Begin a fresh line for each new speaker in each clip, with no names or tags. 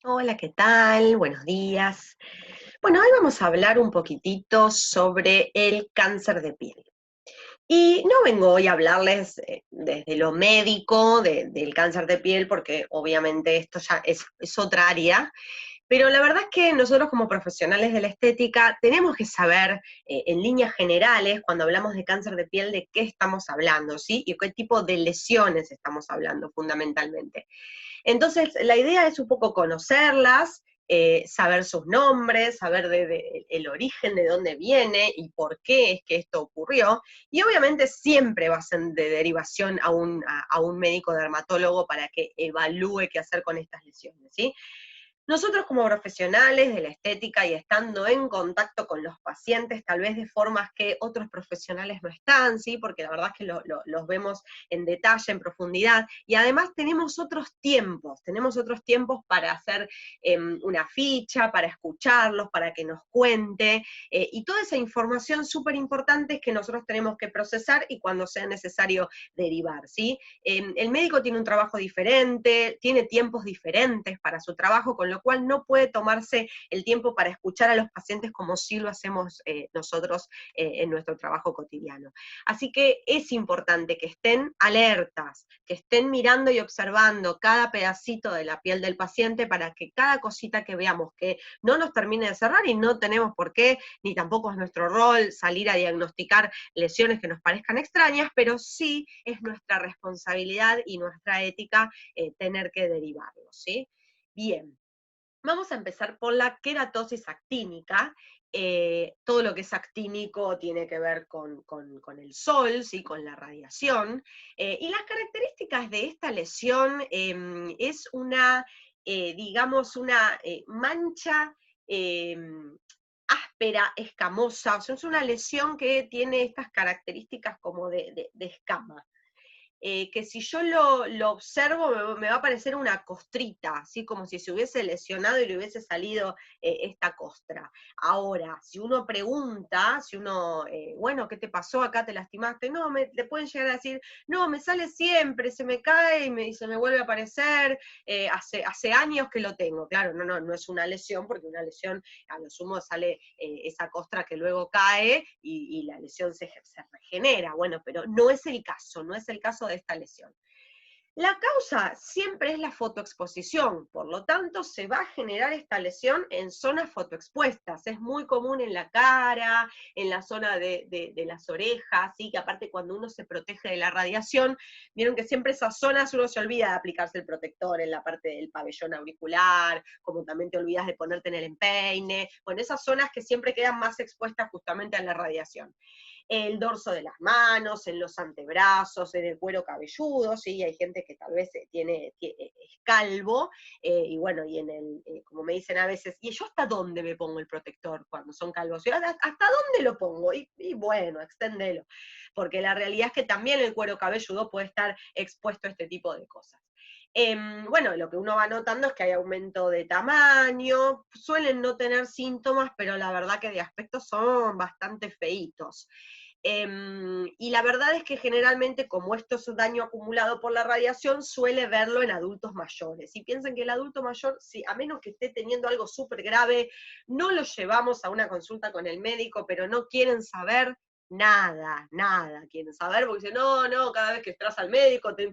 Hola, ¿qué tal? Buenos días. Bueno, hoy vamos a hablar un poquitito sobre el cáncer de piel. Y no vengo hoy a hablarles desde lo médico del cáncer de piel, porque obviamente esto ya es otra área, pero la verdad es que nosotros como profesionales de la estética tenemos que saber en líneas generales, cuando hablamos de cáncer de piel, de qué estamos hablando, ¿sí? Y qué tipo de lesiones estamos hablando fundamentalmente. Entonces, la idea es un poco conocerlas, saber sus nombres, saber el origen, de dónde viene y por qué es que esto ocurrió. Y obviamente siempre va a ser de derivación a un médico dermatólogo para que evalúe qué hacer con estas lesiones, ¿sí? Nosotros como profesionales de la estética y estando en contacto con los pacientes, tal vez de formas que otros profesionales no están, ¿sí? Porque la verdad es que los vemos en detalle, en profundidad, y además tenemos otros tiempos para hacer una ficha, para escucharlos, para que nos cuente, y toda esa información súper importante es que nosotros tenemos que procesar y cuando sea necesario derivar, ¿sí? El médico tiene un trabajo diferente, tiene tiempos diferentes para su trabajo, con lo cual no puede tomarse el tiempo para escuchar a los pacientes como sí lo hacemos nosotros en nuestro trabajo cotidiano. Así que es importante que estén alertas, que estén mirando y observando cada pedacito de la piel del paciente para que cada cosita que veamos que no nos termine de cerrar, y no tenemos por qué, ni tampoco es nuestro rol salir a diagnosticar lesiones que nos parezcan extrañas, pero sí es nuestra responsabilidad y nuestra ética tener que derivarlo, ¿sí? Bien, vamos a empezar por la queratosis actínica. Todo lo que es actínico tiene que ver con el sol, ¿sí? Con la radiación. Y las características de esta lesión es una, digamos, una mancha áspera, escamosa, o sea, es una lesión que tiene estas características como de escama. Que si yo lo observo me va a parecer una costrita, así como si se hubiese lesionado y le hubiese salido esta costra. Ahora, si uno pregunta, si uno, bueno, ¿qué te pasó? Acá te lastimaste. No, le pueden llegar a decir, no, me sale siempre, se me cae y se me vuelve a aparecer, hace años que lo tengo. Claro, no es una lesión, porque una lesión a lo sumo sale esa costra que luego cae y la lesión se regenera. Bueno, pero no es el caso, no es el caso de esta lesión. La causa siempre es la fotoexposición, por lo tanto se va a generar esta lesión en zonas fotoexpuestas. Es muy común en la cara, en la zona de las orejas, ¿sí? Que aparte cuando uno se protege de la radiación, vieron que siempre esas zonas uno se olvida de aplicarse el protector en la parte del pabellón auricular, como también te olvidas de ponerte en el empeine, bueno, esas zonas que siempre quedan más expuestas justamente a la radiación. El dorso de las manos, en los antebrazos, en el cuero cabelludo, ¿sí? Hay gente que tal vez es calvo, y bueno, y como me dicen a veces, ¿y yo hasta dónde me pongo el protector cuando son calvos? ¿Y hasta dónde lo pongo? Y bueno, exténdelo, porque la realidad es que también el cuero cabelludo puede estar expuesto a este tipo de cosas. Bueno, lo que uno va notando es que hay aumento de tamaño, suelen no tener síntomas, pero la verdad que de aspecto son bastante feitos. Y la verdad es que generalmente, como esto es un daño acumulado por la radiación, suele verlo en adultos mayores. Y piensen que el adulto mayor, si, a menos que esté teniendo algo súper grave, no lo llevamos a una consulta con el médico, pero no quieren saber nada quieren saber, porque dicen, no, cada vez que entras al médico te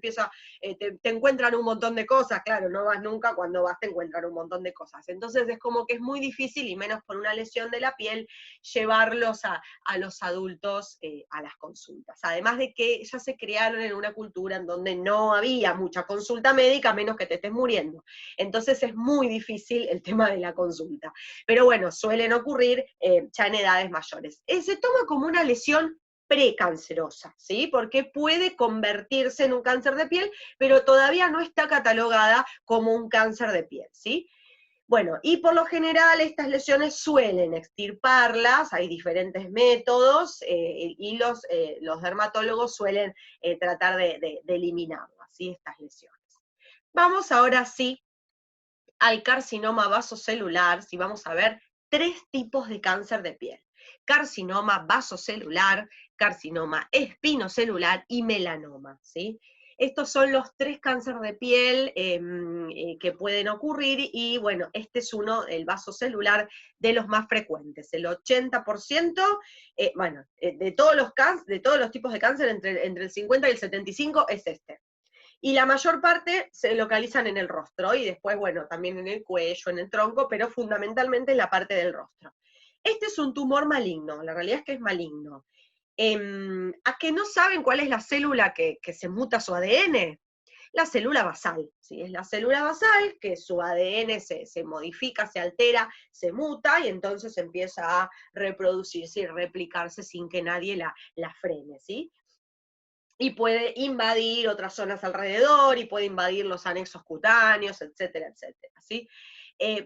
encuentran un montón de cosas, claro, no vas nunca, cuando vas te encuentran un montón de cosas. Entonces es como que es muy difícil, y menos por una lesión de la piel, llevarlos a los adultos a las consultas. Además de que ya se crearon en una cultura en donde no había mucha consulta médica, a menos que te estés muriendo. Entonces es muy difícil el tema de la consulta. Pero bueno, suelen ocurrir ya en edades mayores. Se toma como una lesión precancerosa, ¿sí? Porque puede convertirse en un cáncer de piel, pero todavía no está catalogada como un cáncer de piel, ¿sí? Bueno, y por lo general estas lesiones suelen extirparlas, hay diferentes métodos, y los dermatólogos suelen tratar de eliminarlas, ¿sí? Estas lesiones. Vamos ahora sí al carcinoma vasocelular, si vamos a ver tres tipos de cáncer de piel: carcinoma vasocelular, carcinoma espinocelular y melanoma, ¿sí? Estos son los 3 cánceres de piel que pueden ocurrir, y bueno, este es uno, el vaso celular, de los más frecuentes. El 80%, de todos los tipos de cáncer, entre el 50 y el 75 es este. Y la mayor parte se localizan en el rostro, y después, bueno, también en el cuello, en el tronco, pero fundamentalmente en la parte del rostro. Este es un tumor maligno, la realidad es que es maligno. ¿A que no saben cuál es la célula que se muta su ADN? La célula basal, ¿sí? Es la célula basal que su ADN se modifica, se altera, se muta, y entonces empieza a reproducirse y replicarse sin que nadie la frene, ¿sí? Y puede invadir otras zonas alrededor, y puede invadir los anexos cutáneos, etcétera, etcétera, ¿sí?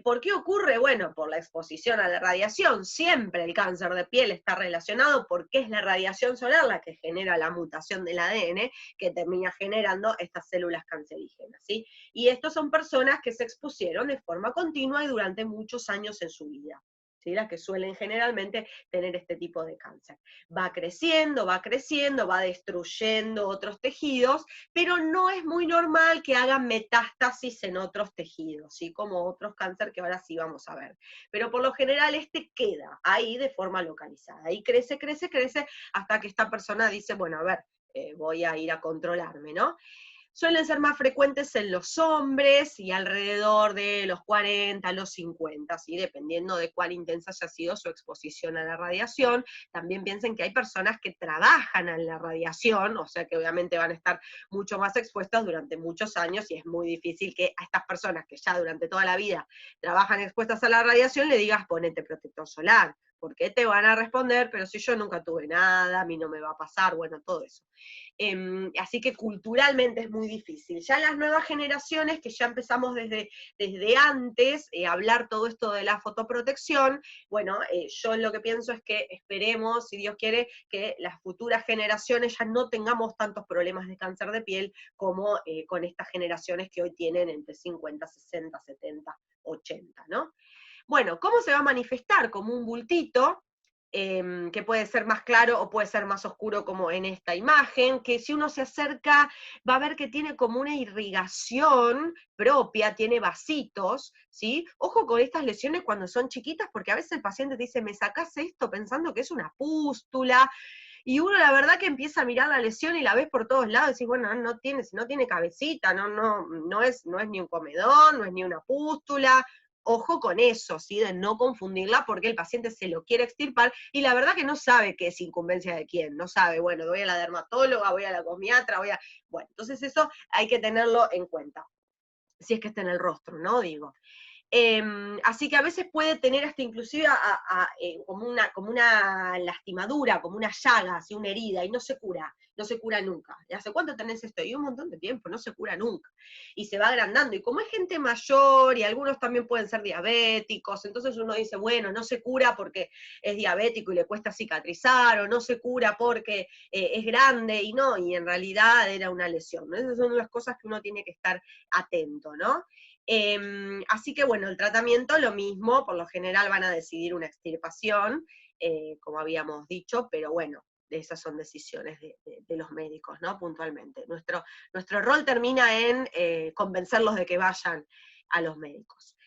¿Por qué ocurre? Bueno, por la exposición a la radiación. Siempre el cáncer de piel está relacionado porque es la radiación solar la que genera la mutación del ADN, que termina generando estas células cancerígenas, ¿sí? Y estos son personas que se expusieron de forma continua y durante muchos años en su vida, ¿sí? Las que suelen generalmente tener este tipo de cáncer. Va creciendo, va destruyendo otros tejidos, pero no es muy normal que hagan metástasis en otros tejidos, ¿sí? Como otros cánceres que ahora sí vamos a ver. Pero por lo general este queda ahí de forma localizada, y crece, crece, crece, hasta que esta persona dice, bueno, a ver, voy a ir a controlarme, ¿no? Suelen ser más frecuentes en los hombres y alrededor de los 40, los 50, ¿sí? Dependiendo de cuál intensa haya sido su exposición a la radiación. También piensen que hay personas que trabajan en la radiación, o sea que obviamente van a estar mucho más expuestas durante muchos años, y es muy difícil que a estas personas que ya durante toda la vida trabajan expuestas a la radiación le digas ponete protector solar, porque te van a responder, pero si yo nunca tuve nada, a mí no me va a pasar, bueno, todo eso. Así que culturalmente es muy difícil. Ya las nuevas generaciones, que ya empezamos desde antes a hablar todo esto de la fotoprotección, bueno, yo lo que pienso es que esperemos, si Dios quiere, que las futuras generaciones ya no tengamos tantos problemas de cáncer de piel como con estas generaciones que hoy tienen entre 50, 60, 70, 80, ¿no? Bueno, ¿cómo se va a manifestar? Como un bultito, que puede ser más claro o puede ser más oscuro, como en esta imagen, que si uno se acerca va a ver que tiene como una irrigación propia, tiene vasitos, ¿sí? Ojo con estas lesiones cuando son chiquitas, porque a veces el paciente te dice, me sacás esto pensando que es una pústula, y uno la verdad que empieza a mirar la lesión y la ves por todos lados, y decís, bueno, no tiene cabecita, no es ni un comedón, no es ni una pústula. Ojo con eso, ¿sí? De no confundirla, porque el paciente se lo quiere extirpar y la verdad que no sabe qué es incumbencia de quién, no sabe, bueno, voy a la dermatóloga, voy a la cosmiatra, bueno, entonces eso hay que tenerlo en cuenta, si es que está en el rostro, ¿no? Digo. Así que a veces puede tener hasta inclusive como una lastimadura, como una llaga, así una herida, y no se cura nunca. ¿Y hace cuánto tenés esto? Y un montón de tiempo, no se cura nunca. Y se va agrandando, y como es gente mayor, y algunos también pueden ser diabéticos, entonces uno dice, bueno, no se cura porque es diabético y le cuesta cicatrizar, o no se cura porque es grande, y no, y en realidad era una lesión, ¿no? Esas son las cosas que uno tiene que estar atento, ¿no? Así que bueno, el tratamiento lo mismo, por lo general van a decidir una extirpación, como habíamos dicho, pero bueno, esas son decisiones de los médicos, ¿no? Puntualmente. Nuestro rol termina en convencerlos de que vayan a los médicos.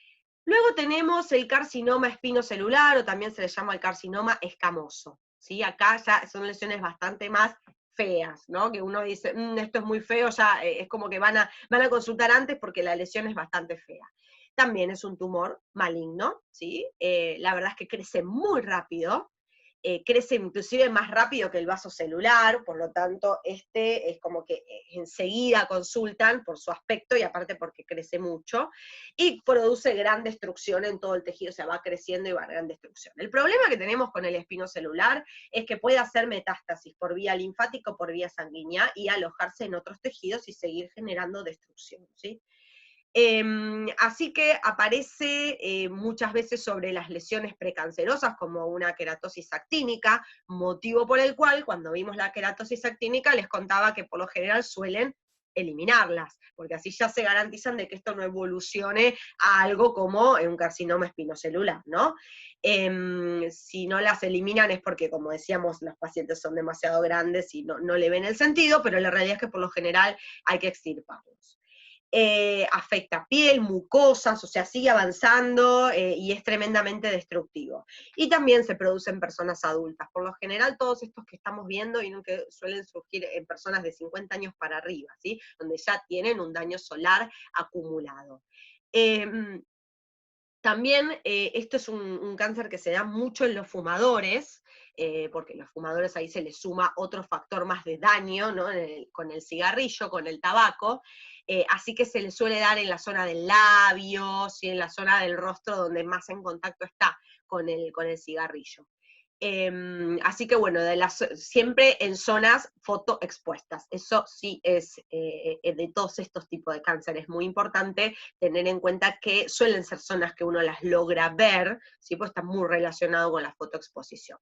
Luego tenemos el carcinoma espinocelular, o también se le llama el carcinoma escamoso, ¿sí? Acá ya son lesiones bastante más feas, ¿no? Que uno dice, esto es muy feo, ya es como que van a consultar antes porque la lesión es bastante fea. También es un tumor maligno, ¿sí? La verdad es que crece muy rápido, crece inclusive más rápido que el vaso celular, por lo tanto, este es como que enseguida consultan por su aspecto y aparte porque crece mucho, y produce gran destrucción en todo el tejido, o sea, va creciendo y va a gran destrucción. El problema que tenemos con el espinocelular es que puede hacer metástasis por vía linfática o por vía sanguínea y alojarse en otros tejidos y seguir generando destrucción, ¿sí? Así que aparece muchas veces sobre las lesiones precancerosas como una queratosis actínica, motivo por el cual cuando vimos la queratosis actínica les contaba que por lo general suelen eliminarlas, porque así ya se garantizan de que esto no evolucione a algo como un carcinoma espinocelular, ¿no? Si no las eliminan es porque, como decíamos, los pacientes son demasiado grandes y no le ven el sentido, pero la realidad es que por lo general hay que extirparlos. Afecta piel, mucosas, o sea, sigue avanzando y es tremendamente destructivo. Y también se produce en personas adultas. Por lo general, todos estos que estamos viendo y que suelen surgir en personas de 50 años para arriba, ¿sí? Donde ya tienen un daño solar acumulado. También esto es un cáncer que se da mucho en los fumadores, porque los fumadores ahí se les suma otro factor más de daño, ¿no? Con el cigarrillo, con el tabaco, así que se les suele dar en la zona del labio, ¿sí? En la zona del rostro donde más en contacto está con el cigarrillo. Así que bueno, siempre en zonas fotoexpuestas. Eso sí es de todos estos tipos de cáncer. Es muy importante tener en cuenta que suelen ser zonas que uno las logra ver, ¿sí? Pues está muy relacionado con la fotoexposición.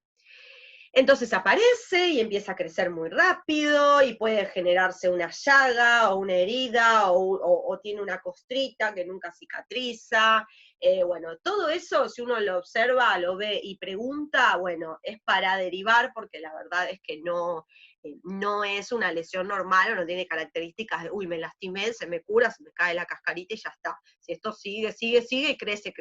Entonces aparece y empieza a crecer muy rápido y puede generarse una llaga o una herida o tiene una costrita que nunca cicatriza. Bueno, todo eso, si uno lo observa, lo ve y pregunta, bueno, es para derivar porque la verdad es que no es una lesión normal o no tiene características de, uy, me lastimé, se me cura, se me cae la cascarita y ya está. Si esto sigue y crece.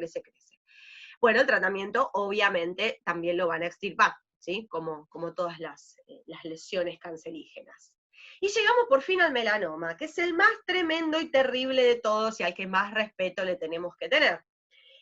Bueno, el tratamiento obviamente también lo van a extirpar, ¿sí? Como todas las lesiones cancerígenas. Y llegamos por fin al melanoma, que es el más tremendo y terrible de todos y al que más respeto le tenemos que tener.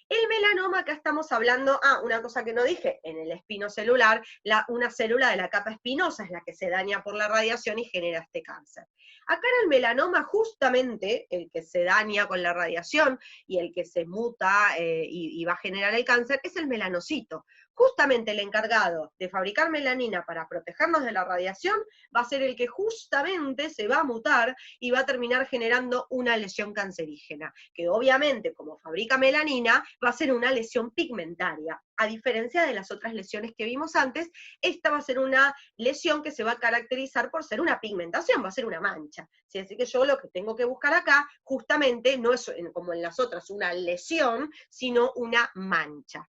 El melanoma, acá estamos hablando, una cosa que no dije, en el espino celular, una célula de la capa espinosa es la que se daña por la radiación y genera este cáncer. Acá en el melanoma, justamente, el que se daña con la radiación y el que se muta y va a generar el cáncer, es el melanocito. Justamente el encargado de fabricar melanina para protegernos de la radiación va a ser el que justamente se va a mutar y va a terminar generando una lesión cancerígena, que obviamente, como fabrica melanina, va a ser una lesión pigmentaria. A diferencia de las otras lesiones que vimos antes, esta va a ser una lesión que se va a caracterizar por ser una pigmentación, va a ser una mancha. ¿Sí? Así que yo lo que tengo que buscar acá, justamente, no es como en las otras una lesión, sino una mancha.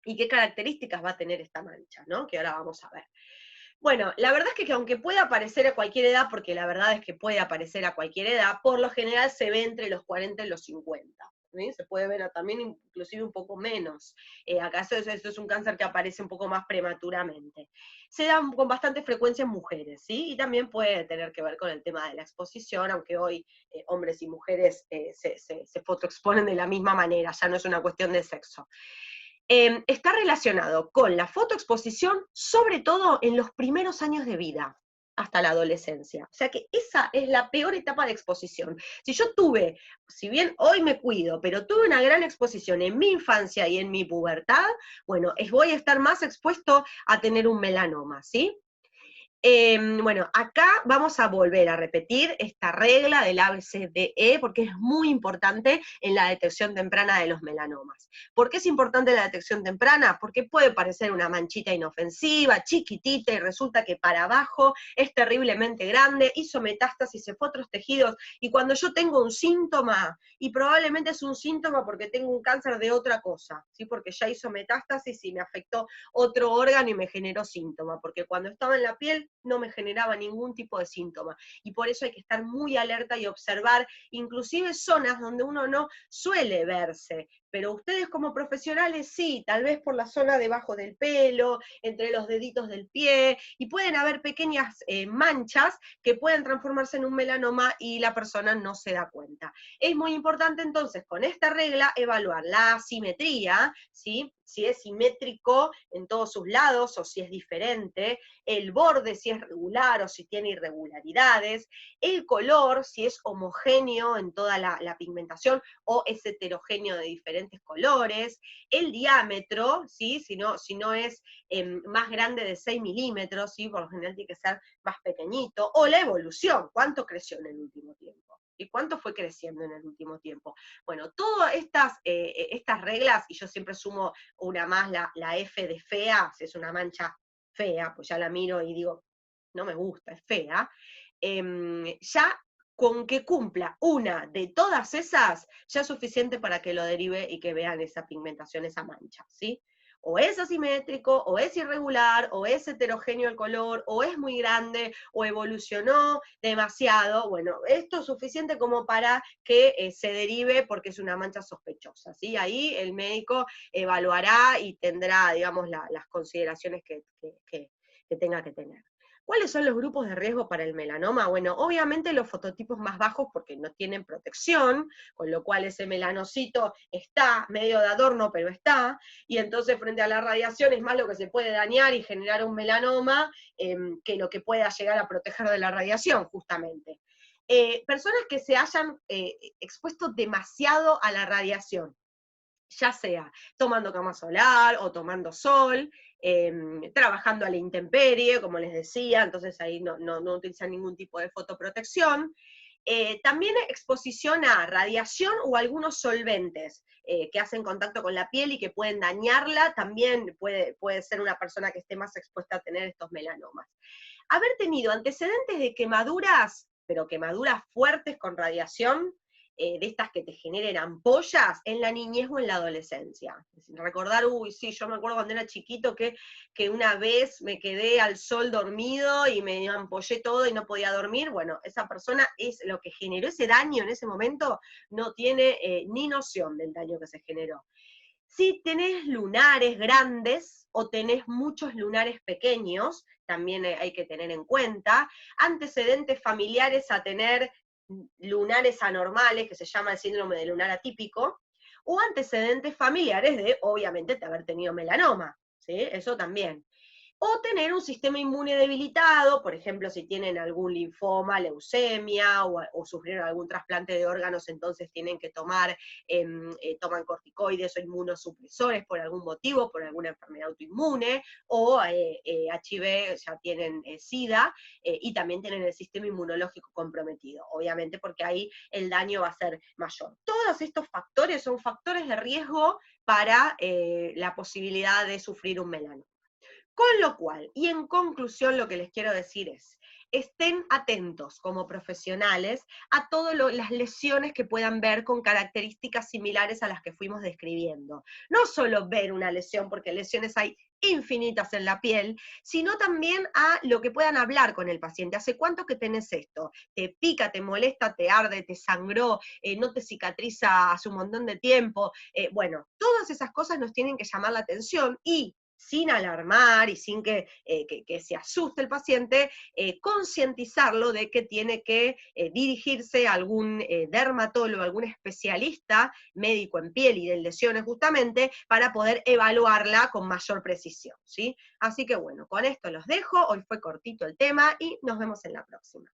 ¿Y qué características va a tener esta mancha, ¿no? Que ahora vamos a ver. Bueno, la verdad es que aunque pueda aparecer a cualquier edad, porque la verdad es que puede aparecer a cualquier edad, por lo general se ve entre los 40 y los 50. ¿Sí? Se puede ver también inclusive un poco menos. Acá esto es un cáncer que aparece un poco más prematuramente. Se da con bastante frecuencia en mujeres, ¿sí? Y también puede tener que ver con el tema de la exposición, aunque hoy hombres y mujeres se fotoexponen de la misma manera, ya no es una cuestión de sexo. Está relacionado con la fotoexposición, sobre todo en los primeros años de vida, hasta la adolescencia. O sea que esa es la peor etapa de exposición. Si yo tuve, si bien hoy me cuido, pero tuve una gran exposición en mi infancia y en mi pubertad, bueno, voy a estar más expuesto a tener un melanoma, ¿sí? Bueno, acá vamos a volver a repetir esta regla del ABCDE porque es muy importante en la detección temprana de los melanomas. ¿Por qué es importante la detección temprana? Porque puede parecer una manchita inofensiva, chiquitita, y resulta que para abajo es terriblemente grande, hizo metástasis, se fue a otros tejidos, y cuando yo tengo un síntoma, y probablemente es un síntoma porque tengo un cáncer de otra cosa, ¿sí? Porque ya hizo metástasis y me afectó otro órgano y me generó síntoma, porque cuando estaba en la piel no me generaba ningún tipo de síntoma. Y por eso hay que estar muy alerta y observar, inclusive zonas donde uno no suele verse, pero ustedes como profesionales sí, tal vez por la zona debajo del pelo, entre los deditos del pie, y pueden haber pequeñas manchas que pueden transformarse en un melanoma y la persona no se da cuenta. Es muy importante entonces con esta regla evaluar la asimetría, ¿sí? Si es simétrico en todos sus lados o si es diferente, el borde si es regular o si tiene irregularidades, el color si es homogéneo en toda la pigmentación o es heterogéneo de diferentes colores, el diámetro, ¿sí? si no es más grande de 6 milímetros, ¿sí? Por lo general tiene que ser más pequeñito, o la evolución, cuánto creció en el último tiempo. ¿Y cuánto fue creciendo en el último tiempo? Bueno, todas estas reglas, y yo siempre sumo una más, la F de fea, si es una mancha fea, pues ya la miro y digo, no me gusta, es fea, ya con que cumpla una de todas esas, ya es suficiente para que lo derive y que vean esa pigmentación, esa mancha, ¿sí? O es asimétrico, o es irregular, o es heterogéneo el color, o es muy grande, o evolucionó demasiado. Bueno, esto es suficiente como para que se derive porque es una mancha sospechosa, ¿sí? Ahí el médico evaluará y tendrá, digamos, las consideraciones que tenga que tener. ¿Cuáles son los grupos de riesgo para el melanoma? Bueno, obviamente los fototipos más bajos porque no tienen protección, con lo cual ese melanocito está medio de adorno, pero está, y entonces frente a la radiación es más lo que se puede dañar y generar un melanoma que lo que pueda llegar a proteger de la radiación, justamente. Personas que se hayan expuesto demasiado a la radiación, ya sea tomando cama solar o tomando sol, trabajando a la intemperie, como les decía, entonces ahí no utilizan ningún tipo de fotoprotección. También exposición a radiación o algunos solventes que hacen contacto con la piel y que pueden dañarla, también puede ser una persona que esté más expuesta a tener estos melanomas. Haber tenido antecedentes de quemaduras, pero quemaduras fuertes con radiación, de estas que te generen ampollas en la niñez o en la adolescencia. Recordar, uy, sí, yo me acuerdo cuando era chiquito que una vez me quedé al sol dormido y me ampollé todo y no podía dormir. Bueno, esa persona es lo que generó ese daño en ese momento, no tiene ni noción del daño que se generó. Si tenés lunares grandes o tenés muchos lunares pequeños, también hay que tener en cuenta, antecedentes familiares a tener lunares anormales, que se llama el síndrome de lunar atípico, o antecedentes familiares de, obviamente, de haber tenido melanoma, ¿sí? Eso también. O tener un sistema inmune debilitado, por ejemplo, si tienen algún linfoma, leucemia, o sufrieron algún trasplante de órganos, entonces tienen que toman corticoides o inmunosupresores por algún motivo, por alguna enfermedad autoinmune, o HIV, ya tienen SIDA, y también tienen el sistema inmunológico comprometido, obviamente porque ahí el daño va a ser mayor. Todos estos factores son factores de riesgo para la posibilidad de sufrir un melanoma. Con lo cual, y en conclusión, lo que les quiero decir es, estén atentos como profesionales a todas las lesiones que puedan ver con características similares a las que fuimos describiendo. No solo ver una lesión, porque lesiones hay infinitas en la piel, sino también a lo que puedan hablar con el paciente. ¿Hace cuánto que tenés esto? ¿Te pica, te molesta, te arde, te sangró, no te cicatriza hace un montón de tiempo? Bueno, todas esas cosas nos tienen que llamar la atención y sin alarmar y sin que se asuste el paciente, concientizarlo de que tiene que dirigirse a algún dermatólogo, algún especialista médico en piel y de lesiones justamente, para poder evaluarla con mayor precisión, ¿sí? Así que bueno, con esto los dejo, hoy fue cortito el tema y nos vemos en la próxima.